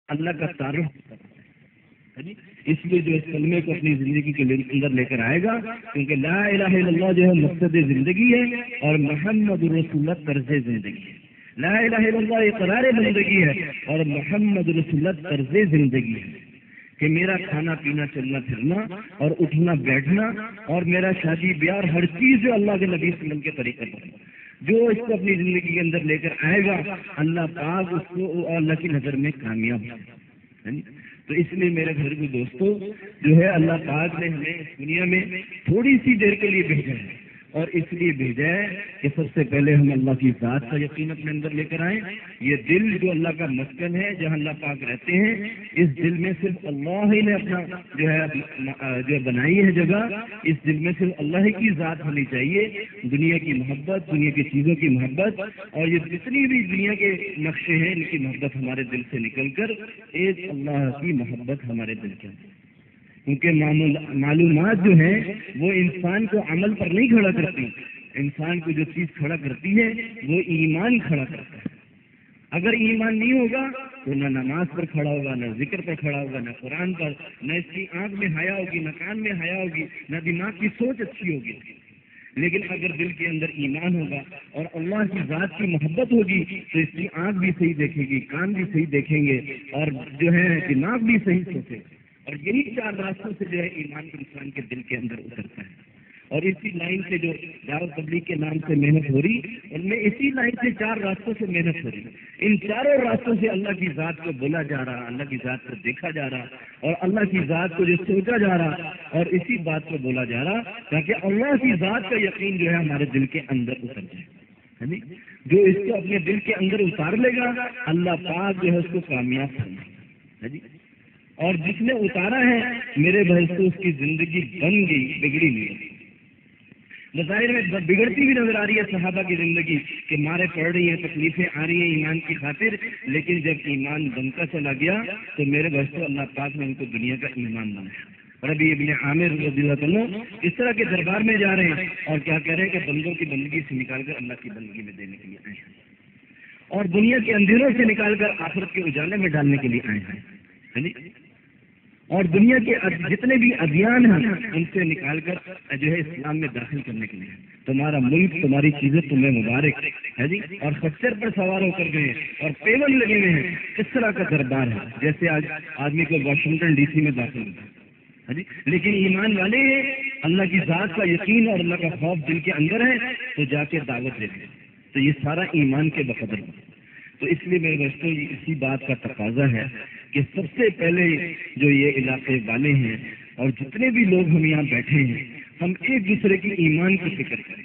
اللہ کا تعارف اس لیے جو اس کلمے کو اپنی زندگی کے اندر لے کر آئے گا، کیونکہ لا الہ الا اللہ جو ہے مقصد زندگی ہے اور محمد رسول اللہ طرز زندگی ہے۔ لا الہ الا اللہ اقرار زندگی ہے اور محمد رسول اللہ طرز زندگی ہے، کہ میرا کھانا پینا چلنا پھرنا اور اٹھنا بیٹھنا اور میرا شادی بیاہ اور ہر چیز جو اللہ کے نبی صلی اللہ علیہ وسلم کے طریقے پر جو اس کو اپنی زندگی کے اندر لے کر آئے گا، اللہ پاک اس کو اللہ کی نظر میں کامیاب ہے۔ تو اس لیے میرے گھر کے دوستوں جو ہے اللہ پاک نے ہمیں اس دنیا میں تھوڑی سی دیر کے لیے بھیجا ہے، اور اس لیے بھیجا ہے کہ سب سے پہلے ہم اللہ کی ذات کا یقین اپنے اندر لے کر آئیں۔ یہ دل جو اللہ کا مسکن ہے، جہاں اللہ پاک رہتے ہیں، اس دل میں صرف اللہ ہی نے اپنا جو بنائی ہے جگہ، اس دل میں صرف اللہ ہی کی ذات ہونی چاہیے۔ دنیا کی محبت، دنیا کی چیزوں کی محبت اور یہ جتنی بھی دنیا کے نقشے ہیں، ان کی محبت ہمارے دل سے نکل کر ایک اللہ کی محبت ہمارے دل کے اندر، کیونکہ معلومات جو ہیں وہ انسان کو عمل پر نہیں کھڑا کرتی، انسان کو جو چیز کھڑا کرتی ہے وہ ایمان کھڑا کرتا ہے۔ اگر ایمان نہیں ہوگا تو نہ نماز پر کھڑا ہوگا، نہ ذکر پر کھڑا ہوگا، نہ قرآن پر، نہ اس کی آنکھ میں حیا ہوگی، نہ کان میں حیا ہوگی، نہ دماغ کی سوچ اچھی ہوگی۔ لیکن اگر دل کے اندر ایمان ہوگا اور اللہ کی ذات کی محبت ہوگی تو اس کی آنکھ بھی صحیح دیکھے گی، کان بھی صحیح دیکھیں گے اور جو ہے دماغ بھی صحیح سوچے گا۔ اور یہی چار راستوں سے جو ہے ایمان انسان کے دل کے اندر اترتا ہے، اور اسی لائن سے جو دعوت تبلیغ کے نام سے محنت ہو رہی، ان میں اسی لائن سے چار راستوں سے محنت ہو رہی۔ ان چاروں راستوں سے اللہ کی ذات کو بولا جا رہا، اللہ کی ذات کو دیکھا جا رہا اور اللہ کی ذات کو جو سوچا جا رہا اور اسی بات کو بولا جا رہا تاکہ اللہ کی ذات کا یقین جو ہے ہمارے دل کے اندر اتر جائے۔ جو اس کو اپنے دل کے اندر اتار لے گا اللہ پاک جو ہے اس کو کامیاب کرنا ہے۔ اور جس نے اتارا ہے میرے بھائی تو اس کی زندگی بن گئی، بگڑی نہیں۔ بظاہر میں بگڑتی ہوئی نظر آ رہی ہے صحابہ کی زندگی کہ مارے پڑ رہی ہیں، تکلیفیں آ رہی ہیں ایمان کی خاطر، لیکن جب ایمان بنتا چلا گیا تو میرے بھائی تو اللہ پاک نے ان کو دنیا کا ایمان بنایا۔ اور ابھی ابن عامر رضی اللہ عنہ اس طرح کے دربار میں جا رہے ہیں اور کیا کہہ رہے ہیں کہ بندوں کی بندگی سے نکال کر اللہ کی بندگی میں دینے کے لیے آئے ہیں، اور دنیا کے اندھیروں سے نکال کر آخرت کے اجالے میں ڈالنے کے لیے آئے ہیں، اور دنیا کے جتنے بھی ادیان ہیں ان سے نکال کر جو ہے اسلام میں داخل کرنے کے لیے۔ تمہارا ملک، تمہاری چیزیں تمہیں مبارک ہے جی، اور خچر پر سوار ہو کر گئے اور پیون لگے ہوئے ہیں۔ اس طرح کا دربار ہے جیسے آج آدمی کو واشنگٹن ڈی سی میں داخل ہوتا ہے جی، لیکن ایمان والے ہیں، اللہ کی ذات کا یقین اور اللہ کا خوف دل کے اندر ہے تو جا کے دعوت دیتے ہیں۔ تو یہ سارا ایمان کے بقدر ہے۔ تو اس لیے میرے دوستوں اسی بات کا تقاضا ہے کہ سب سے پہلے جو یہ علاقے والے ہیں اور جتنے بھی لوگ ہم یہاں بیٹھے ہیں، ہم ایک دوسرے کی ایمان کی فکر کریں۔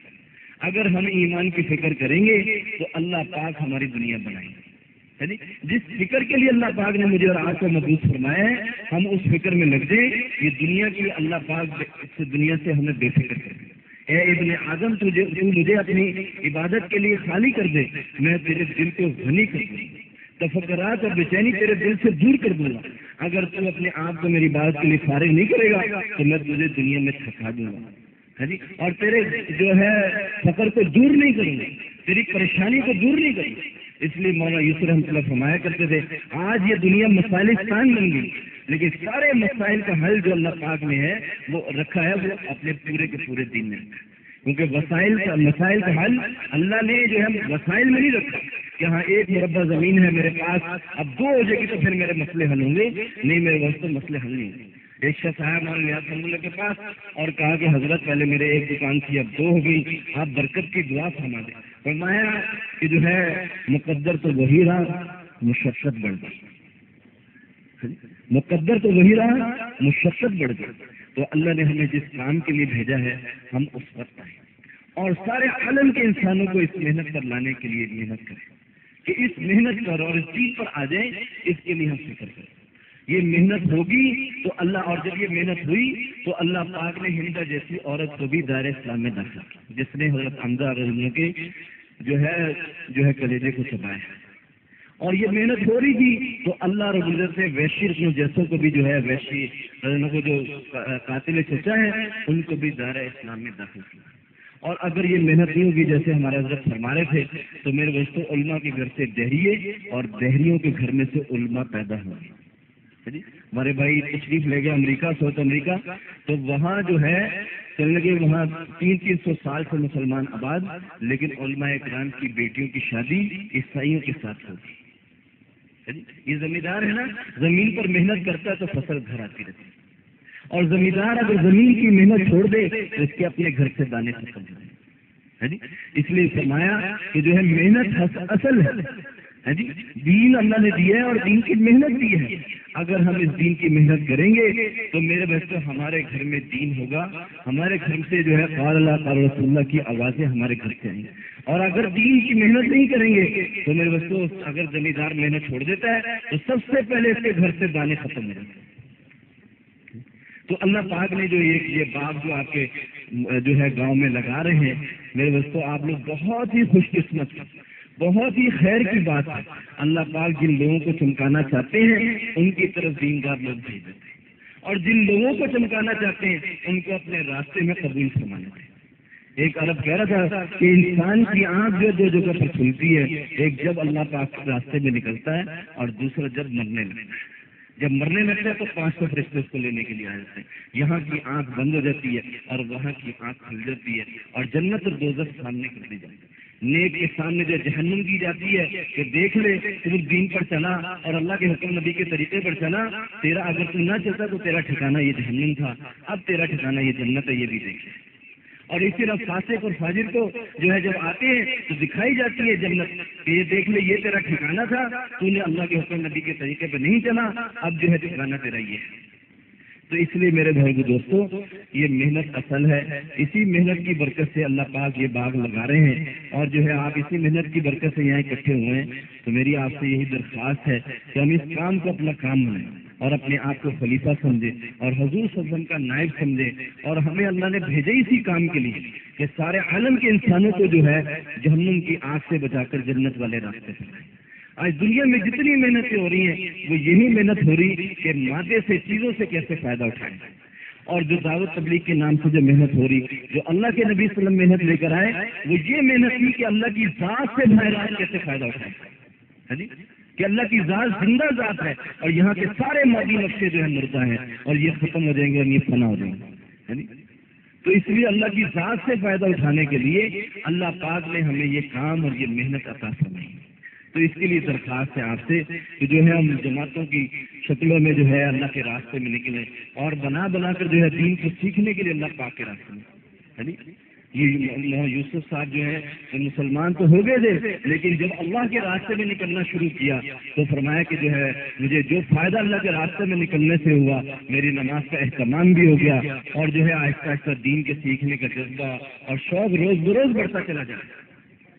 اگر ہم ایمان کی فکر کریں گے تو اللہ پاک ہماری دنیا بنائیں گے۔ جس فکر کے لیے اللہ پاک نے مجھے اور آپ کو مبعوث فرمایا ہے، ہم اس فکر میں لگ جائیں۔ یہ دنیا کی اللہ پاک دنیا سے ہمیں بے فکر کر دے۔ اے ابن آدم تو مجھے اپنی عبادت کے لیے خالی کر دے، میں تیرے دل کو غنی کر دوں، تفکرات اور بے چینی تیرے دل سے دور کر دوں گا۔ اگر تو اپنے آپ کو میری عبادت کے لیے فارغ نہیں کرے گا تو میں تجھے دنیا میں تھکا دوں گا جی، اور تیرے جو ہے فقر کو دور نہیں کروں گا، تیری پریشانی کو دور نہیں کروں گا۔ اس لیے مولانا یوسف رحمۃ اللہ فرمایا کرتے تھے آج یہ دنیا مسائلستان بن گئی، لیکن سارے مسائل کا حل جو اللہ پاک نے ہے وہ رکھا ہے، وہ اپنے پورے کے پورے دین میں رکھا ہے۔ کیونکہ مسائل کا حل اللہ نے جو ہے وسائل میں نہیں رکھا کہ ہاں ایک مربع زمین ہے میرے پاس، اب دو ہو جائے گی تو پھر میرے مسئلے حل ہوں گے۔ نہیں، میرے واسطے مسئلے حل نہیں ہوں گے۔ ایک شخص آیا مولانا نیاز رحمۃ اللہ کے پاس اور کہا کہ حضرت پہلے میرے ایک دکان تھی اب دو ہو گئی، آپ برکت کی دعا فرما دیں۔ فرمایا کہ جو ہے مقدر تو وہی رہا، مشقت بڑھ گئی، مقدر تو وہی رہا، مشقت بڑھ گئی۔ تو اللہ نے ہمیں جس کام کے لیے بھیجا ہے ہم اس وقت آئیں اور سارے عالم کے انسانوں کو اس محنت پر لانے کے لیے محنت کریں کہ اس محنت پر اور اس چیز پر آ جائیں، اس کے لیے ہم فکر کریں۔ یہ محنت ہوگی تو اللہ، اور جب یہ محنت ہوئی تو اللہ پاک نے ہندا جیسی عورت کو بھی دائرہ اسلام میں داخل کیا، جس نے حضرت حمزہ رضی اللہ عنہ کے جو ہے کلیجے کو چبایا، اور یہ محنت ہو رہی تھی تو اللہ رب العزت سے ویشی رسم جیسوں کو بھی جو ہے ویشی کو جو قاتل چچا ہے ان کو بھی دائرہ اسلام میں داخل کیا، اور اگر یہ محنت نہیں ہوگی جیسے ہمارے حضرت فرما رہے تھے تو میرے دوستوں علماء کے گھر سے دہریے اور دہریوں کے گھر میں سے علماء پیدا ہوں گے. ہمارے بھائی تشریف لے گئے امریکہ، ساؤتھ امریکہ، تو وہاں جو ہے چلنے لگے، وہاں 300 سال سے مسلمان آباد، لیکن علماء کرام کی بیٹیوں کی شادی عیسائیوں کے ساتھ ہوگی. یہ زمیندار ہے نا، زمین پر محنت کرتا ہے تو فصل گھر آتی رہتی ہے، اور زمیندار اگر زمین کی محنت چھوڑ دے تو اس کے اپنے گھر سے دانے ختم ہو جائیں. اس لیے فرمایا کہ جو ہے محنت اصل ہے. دین اللہ نے دیا ہے اور دین کی محنت دی ہے. اگر ہم اس دین کی محنت کریں گے تو میرے بچوں ہمارے گھر میں دین ہوگا، ہمارے گھر سے جو ہے قال اللہ قال رسول اللہ کی آوازیں ہمارے گھر سے آئیں گی. اور اگر دین کی محنت نہیں کریں گے تو میرے بچوں اگر زمیندار محنت چھوڑ دیتا ہے تو سب سے پہلے اس کے گھر سے دانے ختم ہو جاتے ہیں. تو اللہ پاک نے جو یہ باغ جو آپ کے جو ہے گاؤں میں لگا رہے ہیں میرے دوستوں، آپ لوگ بہت ہی خوش قسمت، بہت ہی خیر کی بات ہے. اللہ پاک جن لوگوں کو چمکانا چاہتے ہیں ان کی طرف دیندار لوگ بھیج دیتے ہیں، اور جن لوگوں کو چمکانا چاہتے ہیں ان کو اپنے راستے میں قبول فرمانا چاہتے ہیں. ایک عرب کہہ رہا تھا کہ انسان کی آنکھ جو دو جگہ پر کھلتی ہے، ایک جب اللہ پاک کے راستے میں نکلتا ہے اور دوسرا جب مرنے لگتا ہے. جب مرنے لگتا ہے تو 500 فرشتے اس کو لینے کے لیے آ جاتے ہیں. یہاں کی آنکھ بند ہو جاتی ہے اور وہاں کی آنکھ کھل جاتی ہے، اور جنت اور دوزخ سامنے کر دی جاتی ہے. نیک کے سامنے جو جہنم کی جاتی ہے کہ دیکھ لے تم دین پر چلا اور اللہ کے حکم نبی کے طریقے پر چلا، تیرا اگر تم نہ چلتا تو تیرا ٹھکانہ یہ جہنم تھا، اب تیرا ٹھکانہ یہ جنت ہے، یہ بھی دیکھ لے. اور اسی طرح فاسق اور فاجر کو جو ہے جب آتے ہیں تو دکھائی جاتی ہے جنت کہ یہ دیکھ لے یہ تیرا ٹھکانہ تھا، تو نے اللہ کے حکم نبی کے طریقے پہ نہیں چلا، اب جو ہے ٹھکانہ تیرا یہ ہے. تو اس لیے میرے بھائی کو دوستوں یہ محنت اصل ہے. اسی محنت کی برکت سے اللہ پاک یہ باغ لگا رہے ہیں، اور جو ہے آپ اسی محنت کی برکت سے یہاں اکٹھے ہوئے ہیں. تو میری آپ سے یہی درخواست ہے کہ ہم اس کام کو اپنا کام بنائیں اور اپنے آپ کو خلیفہ سمجھیں اور حضور صلی اللہ علیہ وسلم کا نائب سمجھیں. اور ہمیں اللہ نے بھیجے اسی کام کے لیے کہ سارے عالم کے انسانوں کو جو ہے جہنم کی آگ سے بچا کر جنت والے راستے سے لائیں. آج دنیا میں جتنی محنتیں ہو رہی ہیں وہ یہی محنت ہو رہی کہ مادے سے چیزوں سے کیسے فائدہ اٹھائیں. اور جو دعوت تبلیغ کے نام سے جو محنت ہو رہی، جو اللہ کے نبی صلی اللہ علیہ وسلم محنت لے کر آئے، وہ یہ محنت تھی کہ اللہ کی ذات سے براہ راست کیسے فائدہ اٹھائیں. کہ اللہ کی ذات زندہ ذات ہے اور یہاں کے سارے مادی نقشے جو ہے مردہ ہیں اور یہ ختم ہو جائیں گے اور یہ فنا ہو جائیں گے. تو اس لیے اللہ کی ذات سے فائدہ اٹھانے کے لیے اللہ پاک نے ہمیں یہ کام اور یہ محنت عطا فرمائی. تو اس کے لیے درخواست ہے آپ سے کہ جو ہے ہم جماعتوں کی شکلوں میں جو ہے اللہ کے راستے میں نکلیں اور بنا بنا کر جو ہے دین کو سیکھنے کے لیے اللہ پاک کے راستے میں. یہ یوسف صاحب جو ہے مسلمان تو ہو گئے تھے، لیکن جب اللہ کے راستے میں نکلنا شروع کیا تو فرمایا کہ جو ہے مجھے جو فائدہ اللہ کے راستے میں نکلنے سے ہوا، میری نماز کا اہتمام بھی ہو گیا اور جو ہے آہستہ آہستہ دین کے سیکھنے کا جذبہ اور شوق روز بروز بڑھتا چلا جائے.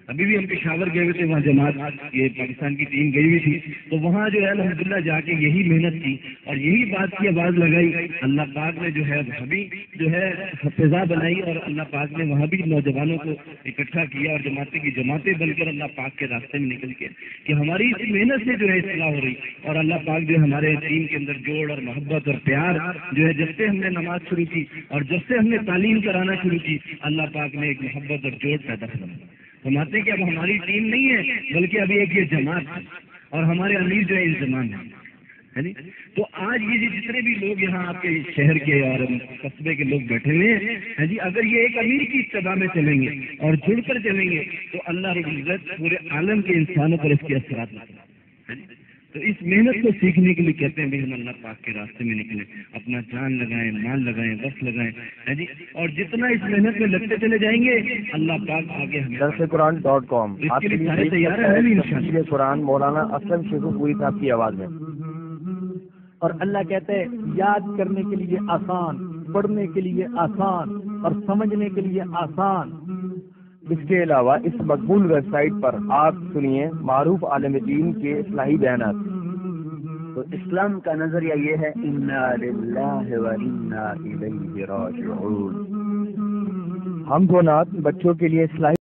ابھی بھی ہم پشاور گئے ہوئے تھے، وہاں جماعت یہ پاکستان کی ٹیم گئی ہوئی تھی، تو وہاں جو ہے الحمدللہ جا کے یہی محنت کی اور یہی بات کی آواز لگائی. اللہ پاک نے جو ہے ابھی جو ہے فضا بنائی اور اللہ پاک نے وہاں بھی نوجوانوں کو اکٹھا کیا اور جماعتیں بن کر اللہ پاک کے راستے میں نکل کے کہ ہماری اس محنت سے جو ہے اصلاح ہو رہی. اور اللہ پاک جو ہمارے ٹیم کے اندر جوڑ اور محبت اور پیار جو ہے جب سے ہم نے نماز شروع کی اور جب سے ہم نے تعلیم کرانا شروع کی، اللہ پاک نے ایک محبت اور جوڑ پیدا کرنا. فرماتے ہیں کہ اب ہماری ٹیم نہیں ہے بلکہ ابھی ایک یہ جماعت ہے اور ہمارے امیر جو ہے انضمام ہے. تو آج یہ جتنے بھی لوگ یہاں آپ کے شہر کے اور قصبے کے لوگ بیٹھے ہوئے ہیں جی، اگر یہ ایک امیر کی اتباع میں چلیں گے اور جڑ کر چلیں گے تو اللہ رب العزت پورے عالم کے انسانوں پر اس کے اثرات ہوتے ہیں. تو اس محنت کو سیکھنے کے لیے کہتے ہیں بھی ہم اللہ پاک کے راستے میں نکلیں، اپنا جان لگائیں، مال لگائیں، وقت لگائیں جی، اور جتنا اس محنت میں لگتے چلے جائیں گے اللہ پاک آگے ہمیں درسقرآن.com اس کے لیے تیار ہے انشاءاللہ. قرآن مولانا اسلم شیخ پوری صاحب کی آواز میں. اور اللہ کہتے ہیں یاد کرنے کے لیے آسان، پڑھنے کے لیے آسان اور سمجھنے کے لیے آسان. اس کے علاوہ اس مقبول ویب سائٹ پر آپ سنیے معروف عالم دین کے اصلاحی بیانات. تو اسلام کا نظریہ یہ ہے انا للہ و انا الیہ راجعون. ہم کو نعت بچوں کے لیے اصلاحی